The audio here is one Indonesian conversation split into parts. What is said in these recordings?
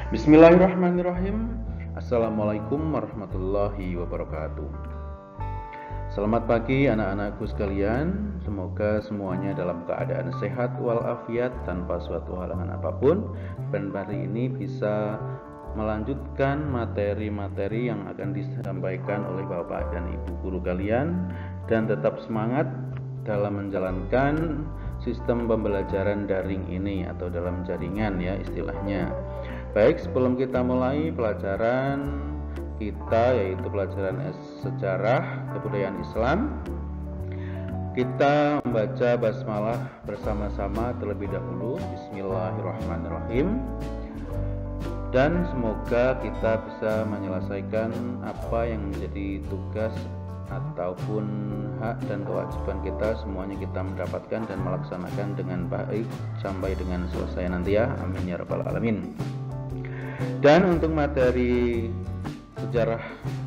Bismillahirrahmanirrahim. Assalamualaikum warahmatullahi wabarakatuh. Selamat pagi anak-anakku sekalian. Semoga semuanya dalam keadaan sehat walafiat tanpa suatu halangan apapun. Dan hari ini bisa melanjutkan materi-materi yang akan disampaikan oleh Bapak dan Ibu guru kalian, dan tetap semangat dalam menjalankan sistem pembelajaran daring ini atau dalam jaringan ya istilahnya. Baik, sebelum kita mulai pelajaran kita, yaitu pelajaran sejarah kebudayaan Islam, kita membaca basmalah bersama-sama terlebih dahulu. Bismillahirrahmanirrahim. Dan semoga kita bisa menyelesaikan apa yang menjadi tugas ataupun hak dan kewajiban kita, semuanya kita mendapatkan dan melaksanakan dengan baik sampai dengan selesai nanti ya. Amin ya rabbal alamin. Dan untuk materi sejarah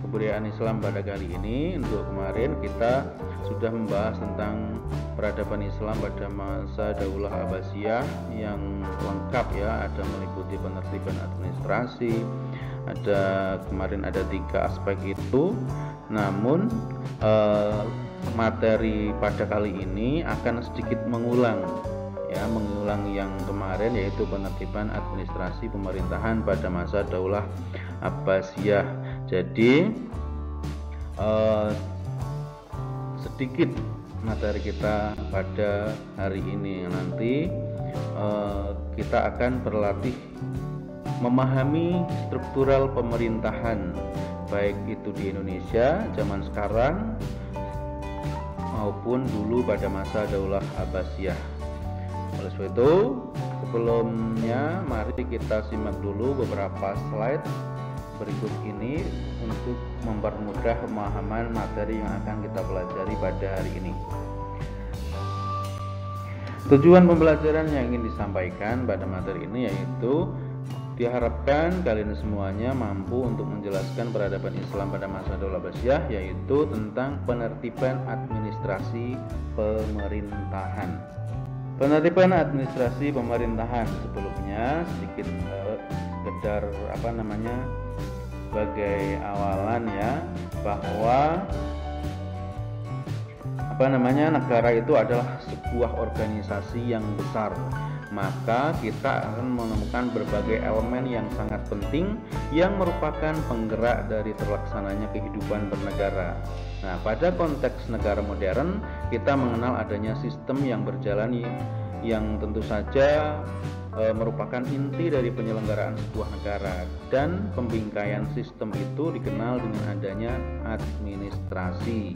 kebudayaan Islam pada kali ini, untuk kemarin kita sudah membahas tentang peradaban Islam pada masa Daulah Abbasiyah yang lengkap ya, ada meliputi penertiban administrasi, kemarin ada 3 aspek itu. Namun materi pada kali ini akan sedikit mengulang yang kemarin, yaitu penertiban administrasi pemerintahan pada masa Daulah Abbasiyah. Jadi sedikit materi kita pada hari ini. Nanti kita akan berlatih memahami struktural pemerintahan, baik itu di Indonesia zaman sekarang maupun dulu pada masa Daulah Abbasiyah. Oleh sebab itu, sebelumnya mari kita simak dulu beberapa slide berikut ini untuk mempermudah pemahaman materi yang akan kita pelajari pada hari ini. Tujuan pembelajaran yang ingin disampaikan pada materi ini yaitu diharapkan kalian semuanya mampu untuk menjelaskan peradaban Islam pada masa Daulah Abbasiyah, yaitu tentang penertiban administrasi pemerintahan. Penertiban administrasi pemerintahan, sebelumnya sedikit sekedar sebagai awalan ya, bahwa negara itu adalah sebuah organisasi yang besar. Maka kita akan menemukan berbagai elemen yang sangat penting yang merupakan penggerak dari terlaksananya kehidupan bernegara. Nah, pada konteks negara modern, kita mengenal adanya sistem yang berjalan yang tentu saja merupakan inti dari penyelenggaraan sebuah negara, dan pembingkaian sistem itu dikenal dengan adanya administrasi.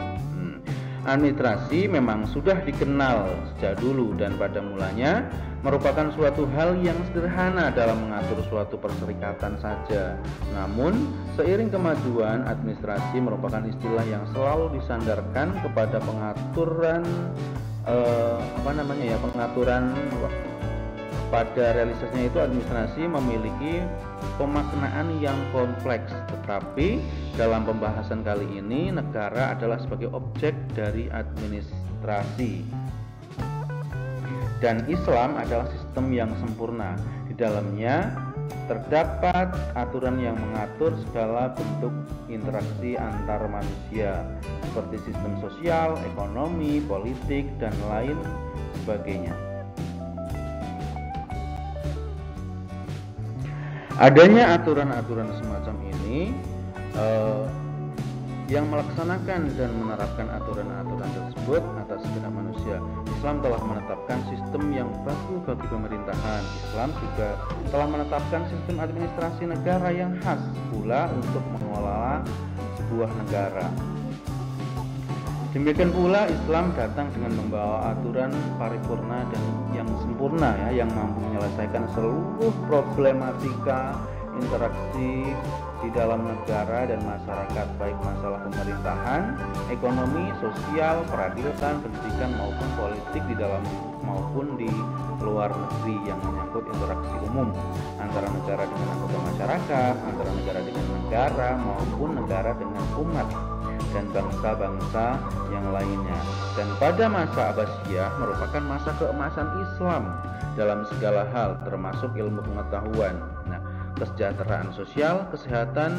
Administrasi memang sudah dikenal sejak dulu dan pada mulanya merupakan suatu hal yang sederhana dalam mengatur suatu perserikatan saja. Namun, seiring kemajuan, administrasi merupakan istilah yang selalu disandarkan kepada pengaturan pada realisasinya itu. Administrasi memiliki pemaknaan yang kompleks, tetapi dalam pembahasan kali ini negara adalah sebagai objek dari administrasi, dan Islam adalah sistem yang sempurna. Di dalamnya terdapat aturan yang mengatur segala bentuk interaksi antar manusia, seperti sistem sosial, ekonomi, politik, dan lain sebagainya. Adanya aturan-aturan semacam ini yang melaksanakan dan menerapkan aturan-aturan tersebut atas segenap manusia. Islam telah menetapkan sistem yang baku bagi pemerintahan. Islam juga telah menetapkan sistem administrasi negara yang khas pula untuk mengelola sebuah negara. Demikian pula Islam datang dengan membawa aturan paripurna dan yang sempurna ya, yang mampu menyelesaikan seluruh problematika interaksi di dalam negara dan masyarakat, baik masalah pemerintahan, ekonomi, sosial, peradilan, pendidikan maupun politik di dalam maupun di luar negeri, yang menyangkut interaksi umum antara negara dengan anggota masyarakat, antara negara dengan negara maupun negara dengan umat dan bangsa-bangsa yang lainnya. Dan pada masa Abbasiyah merupakan masa keemasan Islam dalam segala hal, termasuk ilmu pengetahuan. Nah, kesejahteraan sosial, kesehatan,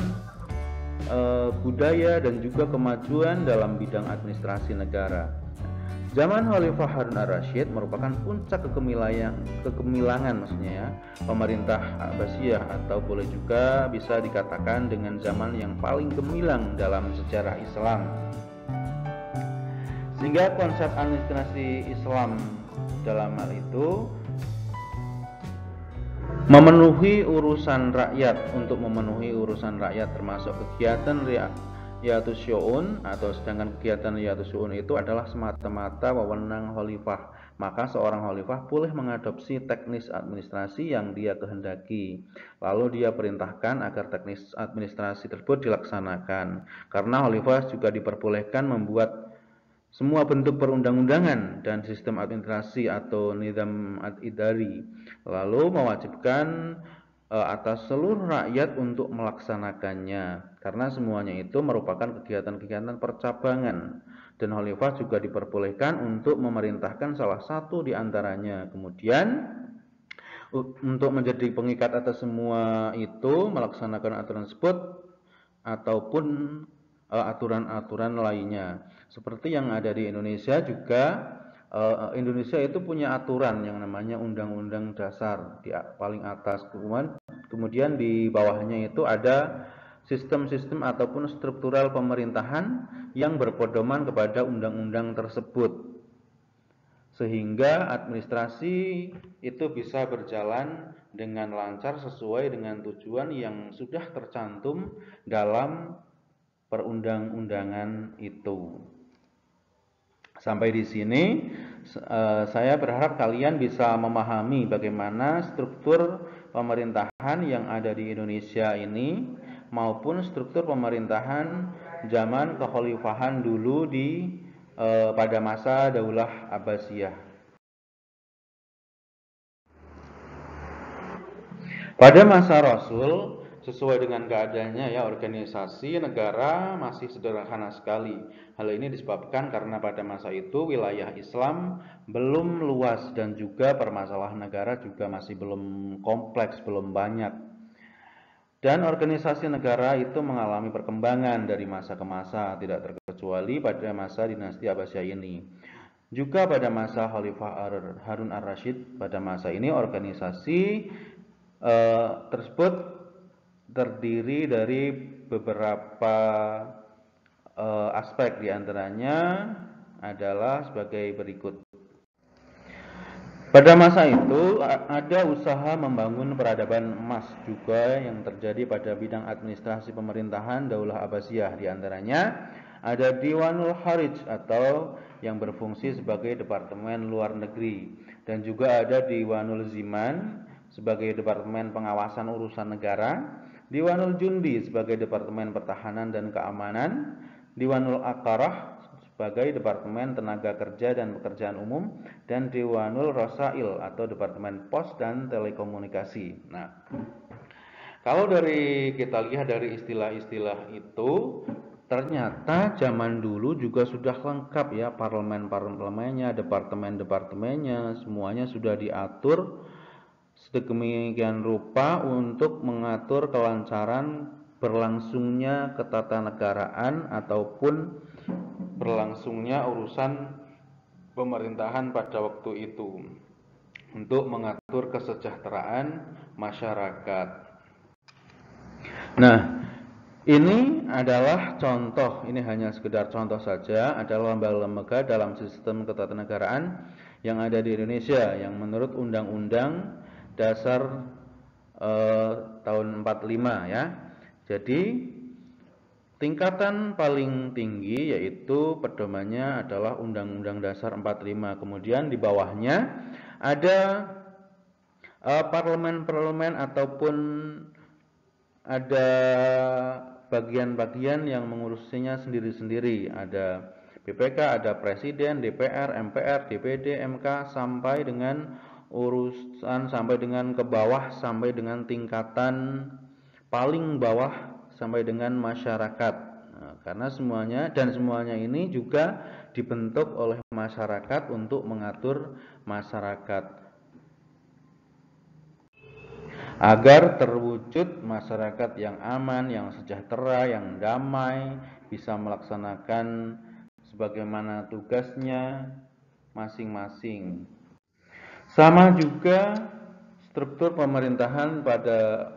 budaya, dan juga kemajuan dalam bidang administrasi negara. Zaman Khalifah Harun ar-Rasyid merupakan puncak kegemilangan maksudnya ya, pemerintah Abbasiyah, atau boleh juga bisa dikatakan dengan zaman yang paling gemilang dalam sejarah Islam. Sehingga konsep administrasi Islam dalam hal itu memenuhi urusan rakyat. Untuk memenuhi urusan rakyat termasuk kegiatan Riyatus Syu'un, atau sedangkan kegiatan Riyatus Syu'un itu adalah semata-mata wewenang khalifah. Maka seorang khalifah boleh mengadopsi teknis administrasi yang dia kehendaki, lalu dia perintahkan agar teknis administrasi tersebut dilaksanakan. Karena khalifah juga diperbolehkan membuat semua bentuk perundang-undangan dan sistem administrasi atau nizam ad-idari, lalu mewajibkan atas seluruh rakyat untuk melaksanakannya, karena semuanya itu merupakan kegiatan-kegiatan percabangan, dan khalifah juga diperbolehkan untuk memerintahkan salah satu di antaranya. Kemudian untuk menjadi pengikat atas semua itu, melaksanakan aturan tersebut ataupun aturan-aturan lainnya. Seperti yang ada di Indonesia juga, Indonesia itu punya aturan yang namanya Undang-Undang Dasar di paling atas, kemudian di bawahnya itu ada sistem-sistem ataupun struktural pemerintahan yang berpedoman kepada undang-undang tersebut, sehingga administrasi itu bisa berjalan dengan lancar sesuai dengan tujuan yang sudah tercantum dalam perundang-undangan itu. Sampai di sini saya berharap kalian bisa memahami bagaimana struktur pemerintahan yang ada di Indonesia ini maupun struktur pemerintahan zaman kekhalifahan dulu pada masa Daulah Abbasiyah. Pada masa Rasul, sesuai dengan keadaannya ya, organisasi negara masih sederhana sekali. Hal ini disebabkan karena pada masa itu wilayah Islam belum luas dan juga permasalahan negara juga masih belum kompleks, belum banyak. Dan organisasi negara itu mengalami perkembangan dari masa ke masa, tidak terkecuali pada masa dinasti Abbasiyah ini. Juga pada masa Khalifah Harun ar-Rasyid, pada masa ini organisasi tersebut terdiri dari beberapa aspek, diantaranya adalah sebagai berikut. Pada masa itu ada usaha membangun peradaban emas juga yang terjadi pada bidang administrasi pemerintahan Daulah Abbasiyah. Diantaranya ada Diwanul Kharij atau yang berfungsi sebagai Departemen Luar Negeri, dan juga ada Diwanul Ziman sebagai Departemen Pengawasan Urusan Negara, Diwanul Jundi sebagai Departemen Pertahanan dan Keamanan, Diwanul Aqarah sebagai Departemen Tenaga Kerja dan Pekerjaan Umum, dan Diwanul Rasail atau Departemen Pos dan Telekomunikasi. Nah, kalau kita lihat dari istilah-istilah itu, ternyata zaman dulu juga sudah lengkap ya, parlemen-parlemennya, departemen-departemennya, semuanya sudah diatur sedemikian rupa untuk mengatur kelancaran berlangsungnya ketatanegaraan ataupun berlangsungnya urusan pemerintahan pada waktu itu, untuk mengatur kesejahteraan masyarakat. Nah, ini adalah contoh, ini hanya sekedar contoh saja, adalah lembaga-lembaga dalam sistem ketatanegaraan yang ada di Indonesia yang menurut Undang-Undang Dasar tahun 45 ya. Jadi tingkatan paling tinggi yaitu pedomannya adalah Undang-Undang Dasar 45. Kemudian di bawahnya ada parlemen-parlemen ataupun ada bagian-bagian yang mengurusinya sendiri-sendiri. Ada BPK, ada Presiden, DPR, MPR, DPD, MK, sampai dengan urusan sampai dengan ke bawah, sampai dengan tingkatan paling bawah, sampai dengan masyarakat. Nah, karena semuanya ini juga dibentuk oleh masyarakat untuk mengatur masyarakat. agar terwujud masyarakat yang aman, yang sejahtera, yang damai, bisa melaksanakan sebagaimana tugasnya masing-masing. Sama juga struktur pemerintahan pada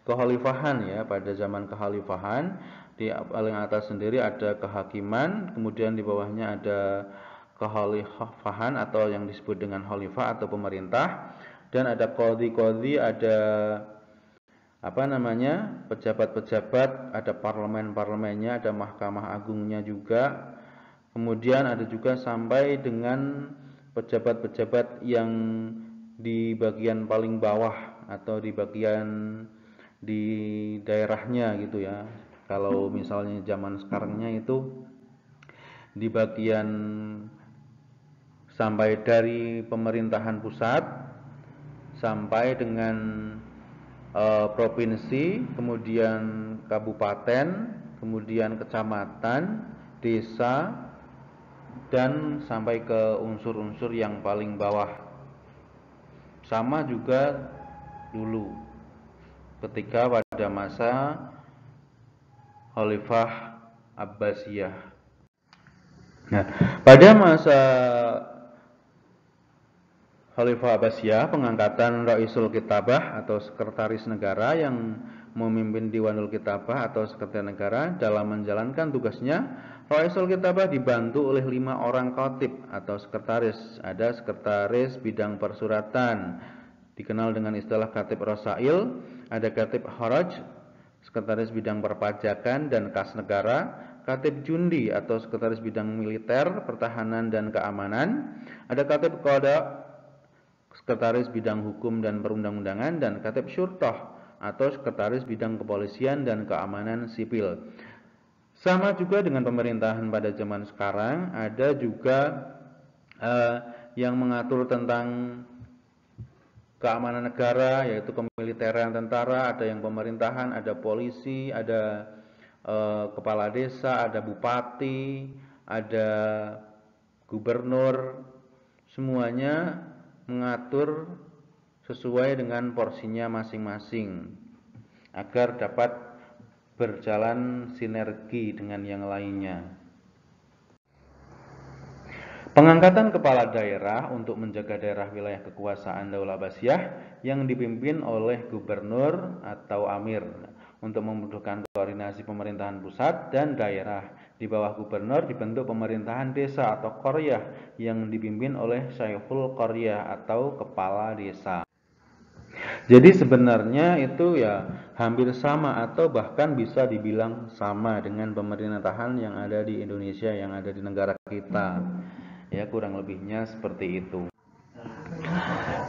kekhalifahan ya, pada zaman kekhalifahan di paling atas sendiri ada kehakiman, kemudian di bawahnya ada kekhalifahan atau yang disebut dengan khalifah atau pemerintah, dan ada qadhi-qadhi, ada pejabat-pejabat, ada parlemen-parlemennya, ada mahkamah agungnya juga. Kemudian ada juga sampai dengan pejabat-pejabat yang di bagian paling bawah atau di bagian di daerahnya gitu ya. Kalau misalnya zaman sekarangnya itu di bagian sampai dari pemerintahan pusat sampai dengan provinsi, kemudian kabupaten, kemudian kecamatan, desa, dan sampai ke unsur-unsur yang paling bawah. Sama juga dulu ketika pada masa Khalifah Abbasiyah. Nah, pada masa Khalifah Abbasiyah, pengangkatan Raisul Kitabah atau Sekretaris Negara yang memimpin Diwanul Kitabah atau Sekretaris Negara dalam menjalankan tugasnya, Raisul Kitabah dibantu oleh 5 orang khatib atau sekretaris. Ada sekretaris bidang persuratan, dikenal dengan istilah Khatib Rasail, ada Khatib Haraj, sekretaris bidang perpajakan dan kas negara, Khatib Jundi atau sekretaris bidang militer, pertahanan dan keamanan, ada Khatib Qada, sekretaris bidang hukum dan perundang-undangan, dan Khatib Syurtah atau sekretaris bidang kepolisian dan keamanan sipil. Sama juga dengan pemerintahan pada zaman sekarang, ada juga yang mengatur tentang keamanan negara, yaitu kemiliteran, tentara, ada yang pemerintahan, ada polisi, ada kepala desa, ada bupati, ada gubernur, semuanya mengatur sesuai dengan porsinya masing-masing agar dapat berjalan sinergi dengan yang lainnya. Pengangkatan kepala daerah untuk menjaga daerah wilayah kekuasaan Daulah Abbasiyah yang dipimpin oleh gubernur atau amir untuk memudahkan koordinasi pemerintahan pusat dan daerah. Di bawah gubernur dibentuk pemerintahan desa atau qaryah yang dipimpin oleh Syekhul Qaryah atau kepala desa. Jadi sebenarnya itu ya hampir sama atau bahkan bisa dibilang sama dengan pemerintahan yang ada di Indonesia, yang ada di negara kita. Ya, kurang lebihnya seperti itu.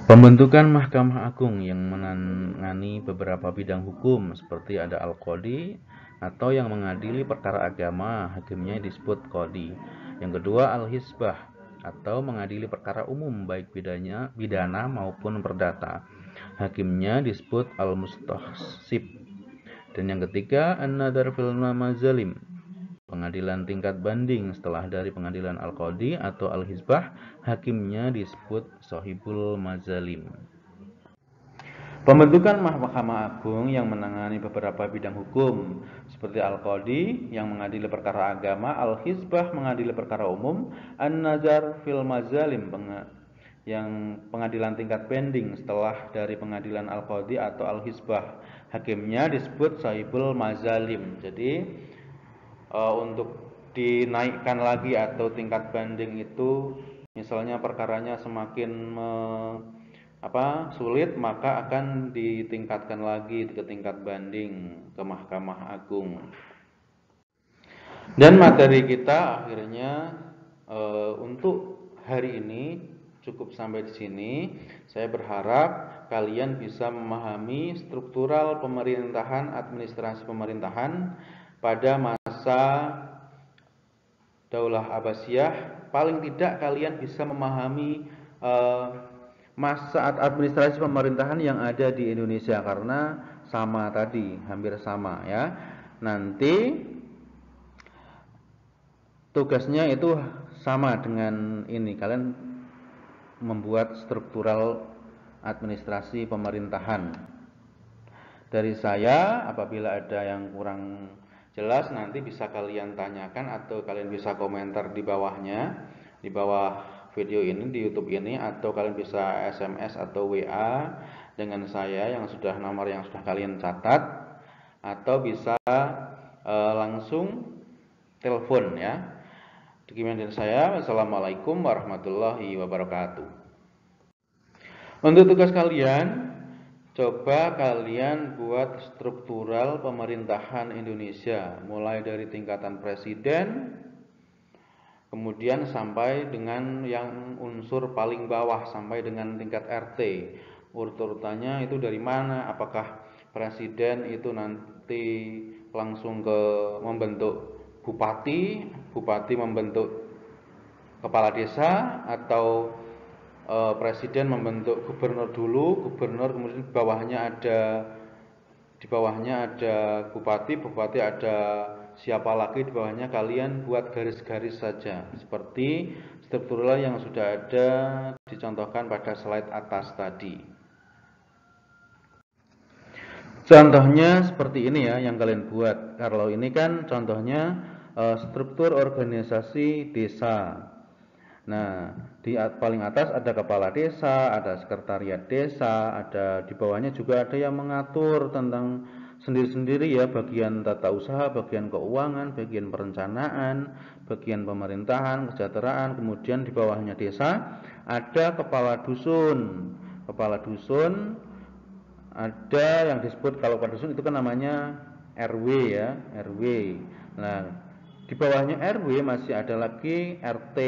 Pembentukan Mahkamah Agung yang menangani beberapa bidang hukum seperti ada Al-Qadi atau yang mengadili perkara agama, hakimnya disebut Qadi. Yang kedua Al-Hisbah atau mengadili perkara umum baik pidana maupun perdata, hakimnya disebut Al-Mustahsib. Dan yang ketiga An-Nadhar fil Mazalim, pengadilan tingkat banding setelah dari pengadilan Al-Qadi atau Al-Hisbah, hakimnya disebut Sohibul Mazalim. Pembentukan Mahkamah Agung yang menangani beberapa bidang hukum seperti Al-Qadi yang mengadili perkara agama, Al-Hisbah mengadili perkara umum, An-Nadhar fil Mazalim yang pengadilan tingkat banding setelah dari pengadilan Al-Qadi atau Al-Hisbah, hakimnya disebut Sohibul Mazalim. Jadi untuk dinaikkan lagi atau tingkat banding itu, misalnya perkaranya semakin sulit, maka akan ditingkatkan lagi ke tingkat banding ke Mahkamah Agung. Dan materi kita akhirnya untuk hari ini cukup sampai di sini. Saya berharap kalian bisa memahami struktural pemerintahan, administrasi pemerintahan pada masa Daulah Abbasiyah. Paling tidak kalian bisa memahami masa administrasi pemerintahan yang ada di Indonesia, karena sama tadi, hampir sama ya. Nanti tugasnya itu sama dengan ini, kalian membuat struktural administrasi pemerintahan. dari saya. Apabila ada yang kurang jelas nanti bisa kalian tanyakan atau kalian bisa komentar di bawahnya, di bawah video ini di YouTube ini, atau kalian bisa SMS atau WA dengan saya yang sudah nomor yang sudah kalian catat, atau bisa langsung telepon ya. Demikian dari saya. Wassalamualaikum warahmatullahi wabarakatuh. Untuk tugas kalian, coba kalian buat struktural pemerintahan Indonesia, mulai dari tingkatan presiden, kemudian sampai dengan yang unsur paling bawah, sampai dengan tingkat RT. Urut-urutannya itu dari mana? Apakah presiden itu nanti langsung ke membentuk bupati, bupati membentuk kepala desa, atau presiden membentuk gubernur dulu, gubernur kemudian di bawahnya ada bupati, bupati ada siapa lagi di bawahnya. Kalian buat garis-garis saja seperti struktural yang sudah ada dicontohkan pada slide atas tadi. Contohnya seperti ini ya yang kalian buat. Kalau ini kan contohnya struktur organisasi desa. Nah, di paling atas ada kepala desa, ada sekretariat desa, ada di bawahnya juga ada yang mengatur tentang sendiri-sendiri ya, bagian tata usaha, bagian keuangan, bagian perencanaan, bagian pemerintahan, kesejahteraan. Kemudian di bawahnya desa ada kepala dusun. Kepala dusun ada yang disebut, kalau kepala dusun itu kan namanya RW ya, RW. Nah, di bawahnya RW masih ada lagi RT.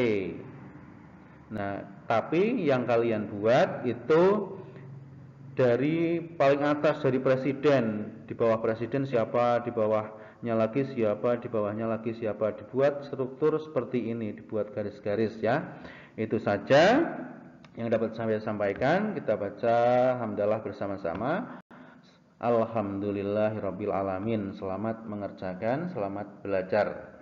Nah, tapi yang kalian buat itu dari paling atas, dari presiden. Di bawah presiden siapa, di bawahnya lagi siapa, di bawahnya lagi siapa. Dibuat struktur seperti ini, dibuat garis-garis ya. Itu saja yang dapat saya sampaikan. Kita baca hamdalah bersama-sama. Alhamdulillahirabbil alamin. Selamat mengerjakan, selamat belajar.